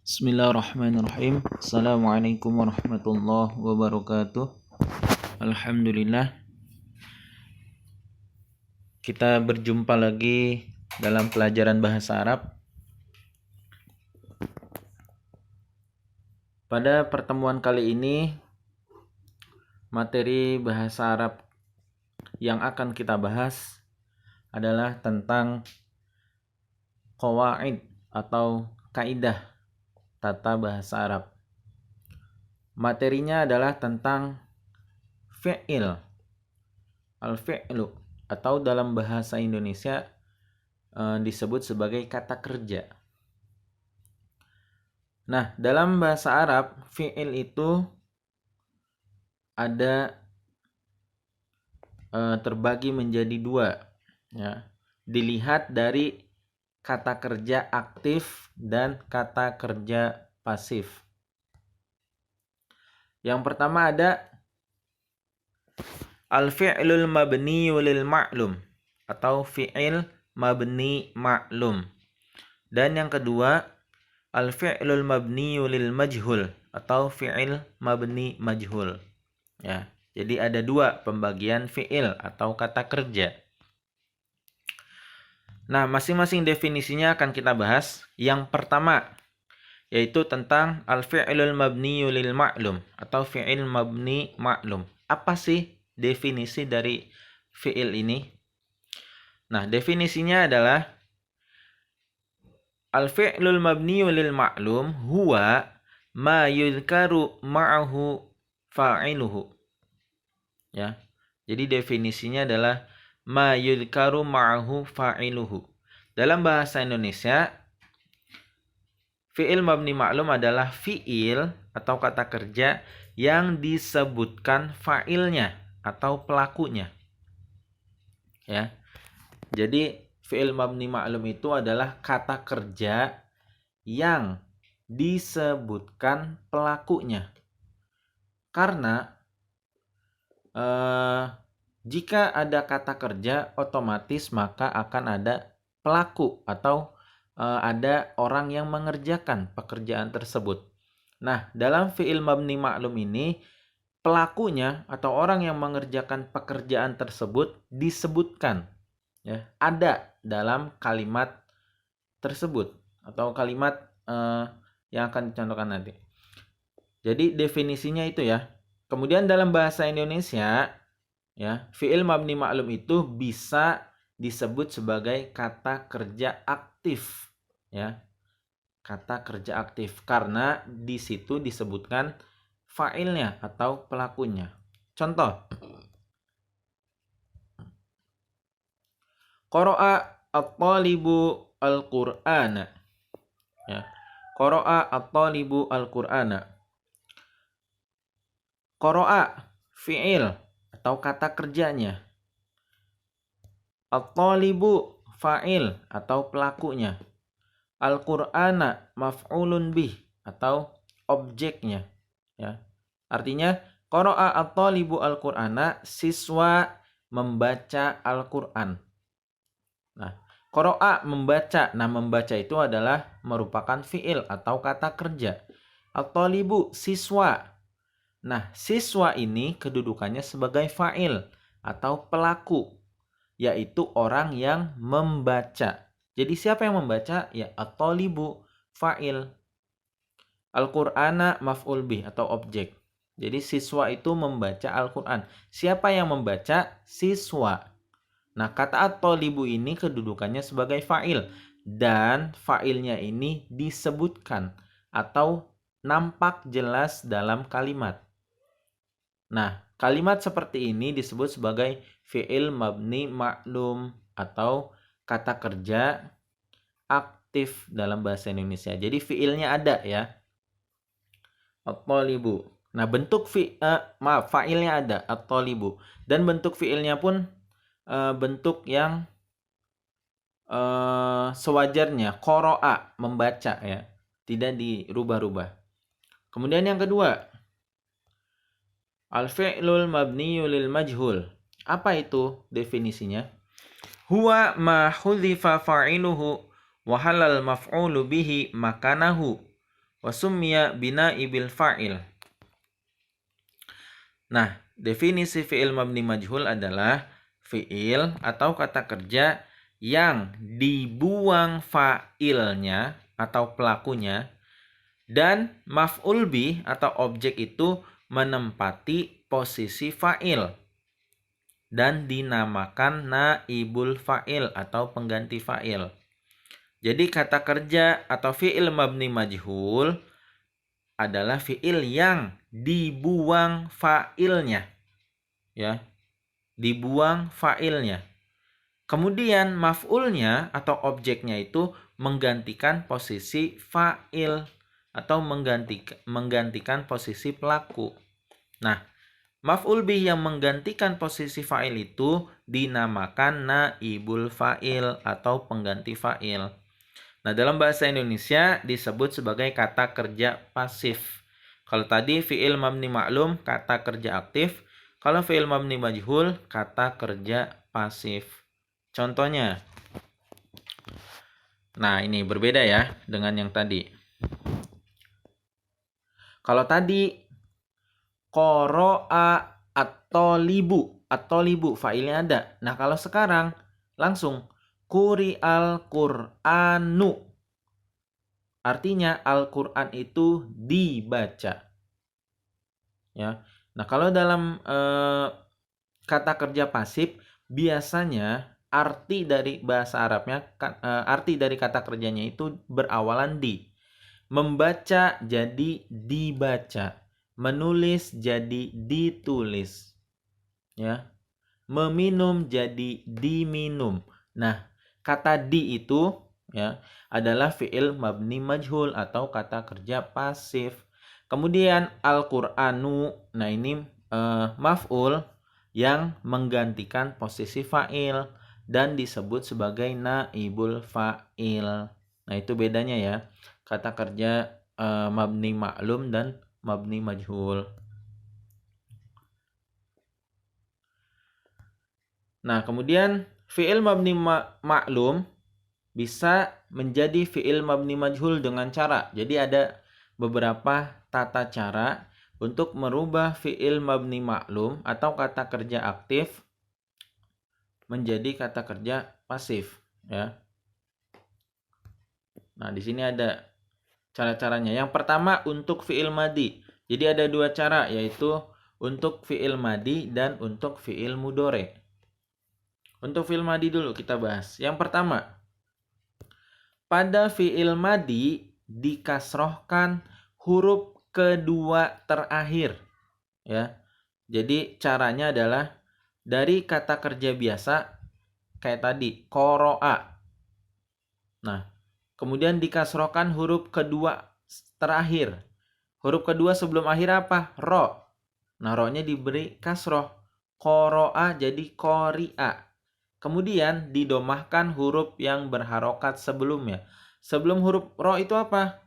Bismillahirrahmanirrahim. Assalamualaikum warahmatullahi wabarakatuh. Alhamdulillah, kita berjumpa lagi dalam pelajaran bahasa Arab. Pada pertemuan kali ini, materi bahasa Arab yang akan kita bahas adalah tentang qawaid atau kaidah tata bahasa Arab. Materinya adalah tentang fi'il, al-fi'lu, atau dalam bahasa Indonesia disebut sebagai kata kerja. Nah, dalam bahasa Arab, fi'il itu ada terbagi menjadi dua, ya. Dilihat dari kata kerja aktif dan kata kerja pasif. Yang pertama ada al-fi'lul mabniyu lil ma'lum atau fi'il mabni ma'lum. Dan yang kedua al-fi'lul mabniyu lil majhul atau fi'il mabni majhul. Ya, jadi ada dua pembagian fi'il atau kata kerja. Nah, masing-masing definisinya akan kita bahas. Yang pertama yaitu tentang al-fi'lul mabniyu lil ma'lum atau fi'il mabni ma'lum. Apa sih definisi dari fi'il ini? Nah, definisinya adalah al-fi'lul mabniyu lil ma'lum huwa ma yudhkaru ma'ahu fa'iluhu. Ya. Jadi definisinya adalah ma yudhkaru ma'ahu fa'iluhu. Dalam bahasa Indonesia, fi'il mabni ma'lum adalah fi'il atau kata kerja yang disebutkan fa'ilnya atau pelakunya. Ya. Jadi fi'il mabni ma'lum itu adalah kata kerja yang disebutkan pelakunya. Karena jika ada kata kerja, otomatis maka akan ada pelaku atau ada orang yang mengerjakan pekerjaan tersebut. Nah, dalam fi'il mabni ma'lum ini, pelakunya atau orang yang mengerjakan pekerjaan tersebut disebutkan, ya, ada dalam kalimat tersebut atau kalimat yang akan dicontohkan nanti. Jadi definisinya itu ya. Kemudian dalam bahasa Indonesia, ya, fi'il mabni ma'lum itu bisa disebut sebagai kata kerja aktif, ya. Kata kerja aktif karena di situ disebutkan fa'ilnya atau pelakunya. Contoh. Qara'a at-talibu al-Qur'ana. Ya. Qara'a at-talibu al-Qur'ana. Qara'a fi'il atau kata kerjanya. At-talibu fa'il atau pelakunya. Al-Qur'ana maf'ulun bih atau objeknya, ya. Artinya qara'a at-talibu al-Qur'ana, siswa membaca Al-Qur'an. Nah, qara'a membaca. Nah, membaca itu adalah merupakan fi'il atau kata kerja. At-talibu siswa. Nah, siswa ini kedudukannya sebagai fa'il atau pelaku, yaitu orang yang membaca. Jadi siapa yang membaca? Ya, at-talibu fa'il. Al-Qur'ana maf'ul bih atau objek. Jadi siswa itu membaca Al-Qur'an. Siapa yang membaca? Siswa. Nah, kata at-talibu ini kedudukannya sebagai fa'il dan fa'ilnya ini disebutkan atau nampak jelas dalam kalimat. Nah, kalimat seperti ini disebut sebagai fi'il mabni ma'lum atau kata kerja aktif dalam bahasa Indonesia. Jadi fi'ilnya ada ya. At-talibu. Nah, bentuk fa'ilnya ada at-talibu dan bentuk fi'ilnya pun bentuk yang sewajarnya, qara'a membaca ya. Tidak dirubah-rubah. Kemudian yang kedua, al-fi'lul mabniyu lil majhul. Apa itu definisinya? Huwa ma hudhifa fa'iluhu wa halal maf'ulu bihi makanahu wa summiya binaibil fa'il. Nah, definisi fi'il mabni majhul adalah fi'il atau kata kerja yang dibuang fa'ilnya atau pelakunya dan maf'ul bih atau objek itu menempati posisi fa'il dan dinamakan naibul fa'il atau pengganti fa'il. Jadi kata kerja atau fi'il mabni majhul adalah fi'il yang dibuang fa'ilnya. Ya, dibuang fa'ilnya. Kemudian maf'ulnya atau objeknya itu menggantikan posisi fa'il atau menggantikan posisi pelaku. Nah, maf'ul bih yang menggantikan posisi fa'il itu dinamakan naibul fa'il atau pengganti fa'il. Nah, dalam bahasa Indonesia disebut sebagai kata kerja pasif. Kalau tadi fi'il mabni maklum, kata kerja aktif. Kalau fi'il mabni majhul, kata kerja pasif. Contohnya. Nah, ini berbeda ya dengan yang tadi. Kalau tadi qara'a at-talibu fa'ilnya ada. Nah, kalau sekarang langsung quri'al Qur'anu. Artinya Al-Qur'an itu dibaca. Ya. Nah, kalau dalam kata kerja pasif biasanya arti dari bahasa Arabnya arti dari kata kerjanya itu berawalan di. Membaca jadi dibaca, menulis jadi ditulis. Ya. Meminum jadi diminum. Nah, kata di itu ya adalah fi'il mabni majhul atau kata kerja pasif. Kemudian Al-Qur'anu, nah ini maf'ul yang menggantikan posisi fa'il dan disebut sebagai naibul fa'il. Nah, itu bedanya ya. Kata kerja mabni maklum dan mabni majhul. Nah, kemudian fi'il mabni maklum bisa menjadi fi'il mabni majhul dengan cara. Jadi ada beberapa tata cara untuk merubah fi'il mabni maklum atau kata kerja aktif menjadi kata kerja pasif, ya. Nah, di sini ada cara-caranya. Yang pertama untuk fi'il madi. Jadi ada dua cara, yaitu untuk fi'il madi dan untuk fi'il mudhari. Untuk fi'il madi dulu kita bahas. Yang pertama, pada fi'il madi dikasrohkan huruf kedua terakhir. Ya. Jadi caranya adalah dari kata kerja biasa kayak tadi, qara'a. Nah, kemudian dikasrohkan huruf kedua terakhir. Huruf kedua sebelum akhir apa? Ro. Nah, ro-nya diberi kasroh. Qara'a jadi qari'a. Kemudian didomahkan huruf yang berharokat sebelumnya. Sebelum huruf ro itu apa?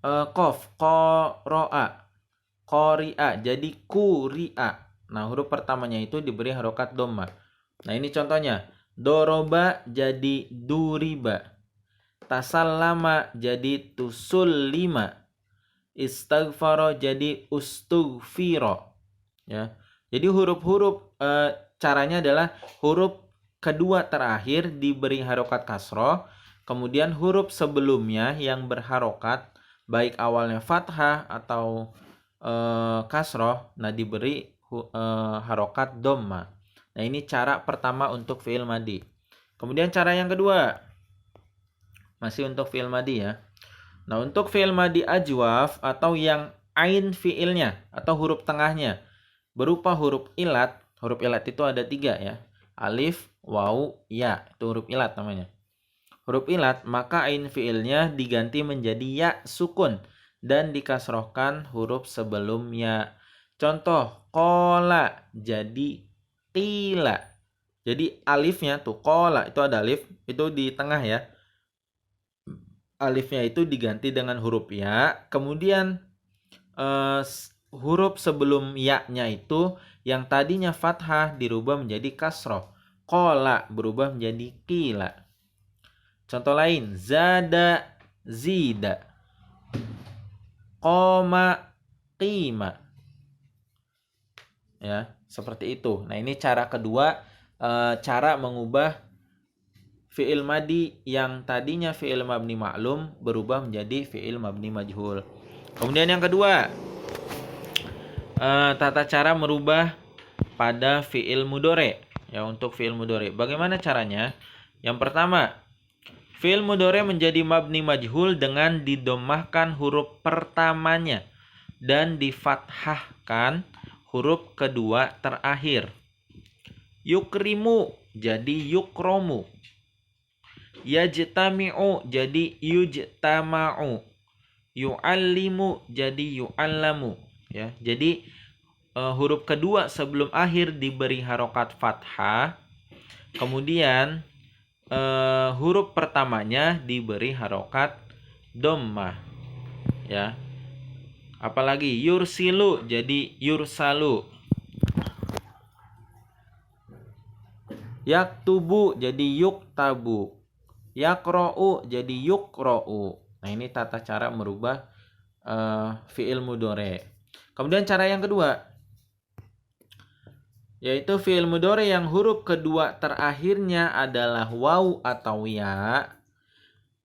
Qaf, qara'a. Qari'a jadi quri'a. Nah, huruf pertamanya itu diberi harokat dhamma. Nah, ini contohnya. Doroba jadi duriba. Tasallama jadi tusullima. Istaghfara jadi ustughfira. Ya. Jadi huruf-huruf caranya adalah huruf kedua terakhir diberi harokat kasroh, kemudian huruf sebelumnya yang berharokat baik awalnya fathah atau kasroh, nah diberi harokat dhamma. Nah, ini cara pertama untuk fi'il madi. Kemudian cara yang kedua masih untuk fi'il madi ya. Nah, untuk fi'il madi ajwaf atau yang ain fi'ilnya atau huruf tengahnya berupa huruf ilat. Huruf ilat itu ada 3 ya. Alif, waw, ya. Itu huruf ilat namanya. Huruf ilat, maka ain fi'ilnya diganti menjadi ya sukun dan dikasrohkan huruf sebelumnya. Contoh, qola jadi qila. Jadi alifnya tuh qola itu ada alif, itu di tengah ya. Alifnya itu diganti dengan huruf ya. Kemudian huruf sebelum ya-nya itu yang tadinya fathah dirubah menjadi kasroh. Qola berubah menjadi qila. Contoh lain, zada, zida, qoma, qima. Ya, seperti itu. Nah, ini cara kedua, cara mengubah fi'il madi yang tadinya fi'il mabni ma'lum berubah menjadi fi'il mabni majhul. Kemudian yang kedua, tata cara merubah pada fi'il mudore. Ya, untuk fi'il mudore. Bagaimana caranya? Yang pertama, fi'il mudore menjadi mabni majhul dengan didomahkan huruf pertamanya dan difathahkan huruf kedua terakhir. Yukrimu jadi yukromu. Yajtami'u jadi yujtama'u. Yu'allimu jadi yu'allamu. Ya, jadi huruf kedua sebelum akhir diberi harokat fathah. Kemudian huruf pertamanya diberi harokat dhammah. Ya. Apalagi yursilu jadi yursalu. Yaktubu jadi yuktabu. Yakro'u jadi yukro'u. Nah, ini tata cara merubah fi'il mudhari'. Kemudian cara yang kedua, yaitu fi'il mudhari' yang huruf kedua terakhirnya adalah waw atau ya,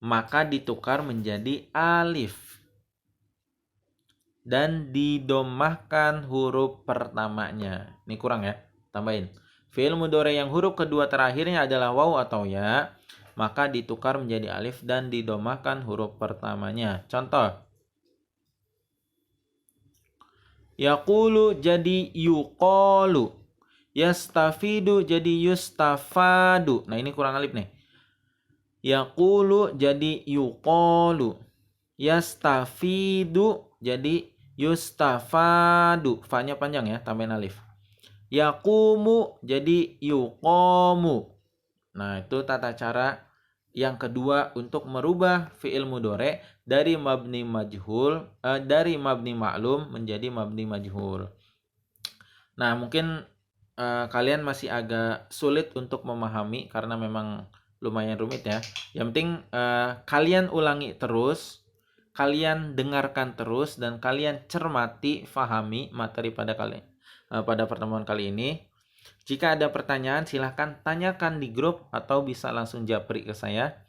maka ditukar menjadi alif dan didomahkan huruf pertamanya. Ini kurang ya, tambahin. Fi'il mudhari' yang huruf kedua terakhirnya adalah waw atau ya, maka ditukar menjadi alif dan didomahkan huruf pertamanya. Contoh, yaqulu jadi yuqalu. Yastafidu jadi yustafadu. Nah, ini kurang alif nih. Yaqulu jadi yuqalu. Yastafidu jadi yustafadu. Fa-nya panjang ya, tambahin alif. Yaqumu jadi yuqamu. Nah, itu tata cara yang kedua untuk merubah fi'il mudhari' dari mabni majhul, dari mabni ma'lum menjadi mabni majhul. Nah, mungkin kalian masih agak sulit untuk memahami karena memang lumayan rumit ya. Yang penting kalian ulangi terus, kalian dengarkan terus, dan kalian cermati, fahami materi pada pertemuan kali ini. Jika ada pertanyaan, silahkan tanyakan di grup atau bisa langsung japri ke saya.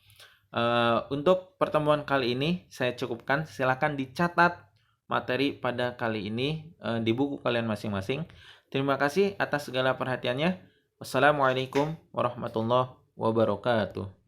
Untuk pertemuan kali ini saya cukupkan. Silahkan dicatat materi pada kali ini di buku kalian masing-masing. Terima kasih atas segala perhatiannya. Wassalamualaikum warahmatullahi wabarakatuh.